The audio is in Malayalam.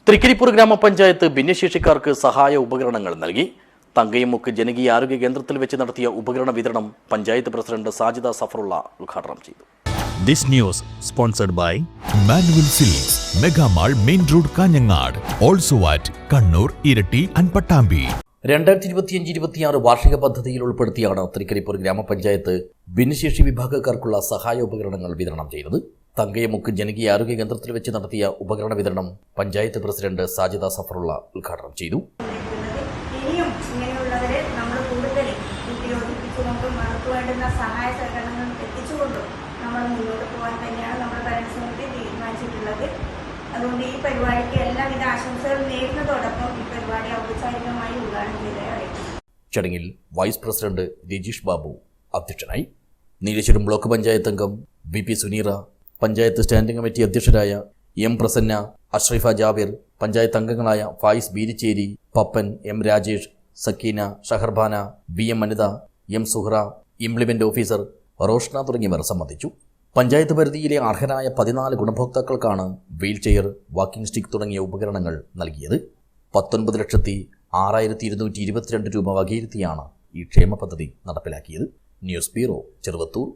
തൃക്കരിപ്പൂർ ഗ്രാമപഞ്ചായത്ത് ഭിന്നശേഷിക്കാർക്ക് സഹായ ഉപകരണങ്ങൾ നൽകി. തങ്കയമുക്ക് ജനകീയ ആരോഗ്യ കേന്ദ്രത്തിൽ വെച്ച് നടത്തിയ ഉപകരണ വിതരണം പഞ്ചായത്ത് പ്രസിഡന്റ് സാജിദ സഫറുള്ള ഉദ്ഘാടനം ചെയ്തു. This news sponsored by Manual Silks, Mega Mall, Main Road, Kanyanad. Also at Kannur, Irati and Pattambi. 2025-26 വാർഷിക പദ്ധതിയിൽ ഉൾപ്പെടുത്തിയാണ് തൃക്കരിപ്പൂർ ഗ്രാമപഞ്ചായത്ത് ഭിന്നശേഷി വിഭാഗക്കാർക്കുള്ള സഹായ ഉപകരണങ്ങൾ വിതരണം ചെയ്തത്. തങ്കയമുക്ക് ജനകീയ ആരോഗ്യ കേന്ദ്രത്തിൽ വെച്ച് നടത്തിയ ഉപകരണ വിതരണം പഞ്ചായത്ത് പ്രസിഡന്റ് സാജിദ സഫറുള്ള ഉദ്ഘാടനം ചെയ്തു. ഇനിയും ഇങ്ങനെയുള്ളവരെ നമ്മൾ കൂടുതൽ ഉപയോഗിപ്പിച്ചുകൊണ്ടും അവർക്ക് വേണ്ടുന്ന സഹായ സഹകരണങ്ങൾ എത്തിച്ചുകൊണ്ടും നമ്മൾ മുന്നോട്ട് പോകാൻ തന്നെയാണ് നമ്മുടെ ഭരണസമിതി തീരുമാനിച്ചിട്ടുള്ളത്. അതുകൊണ്ട് ഈ പരിപാടിക്ക് എല്ലാവിധ ആശംസകൾ നേരുന്നതോടൊപ്പം ഈ പരിപാടി ഔപചാരികമായി ഉദ്ഘാടനം ചെയ്തതായി. ചടങ്ങിൽ വൈസ് പ്രസിഡന്റ് രജീഷ് ബാബു അധ്യക്ഷനായി. നീലേശ്വരം ബ്ലോക്ക് പഞ്ചായത്ത് അംഗം VP Suneera, panchayat standing committee അധ്യക്ഷരായ M പ്രസന്ന, അഷ്റഫ ജാബിർ, പഞ്ചായത്ത് അംഗങ്ങളായ Fayis Beericheri, Pappan, M Rajesh, Sakeena, Shaharbana, BM Anitha, M Suhra, implement officer Roshna തുടങ്ങിയവർ സംബന്ധിച്ചു. പഞ്ചായത്ത് പരിധിയിലെ അർഹരായ 14 ഗുണഭോക്താക്കൾക്കാണ് വീൽ ചെയർ, വാക്കിംഗ് സ്റ്റിക്ക് തുടങ്ങിയ ഉപകരണങ്ങൾ നൽകിയത്. 19,06,222 രൂപ വകയിരുത്തിയാണ് ഈ ക്ഷേമ പദ്ധതി നടപ്പിലാക്കിയത്. News bureau, Cheruvathur.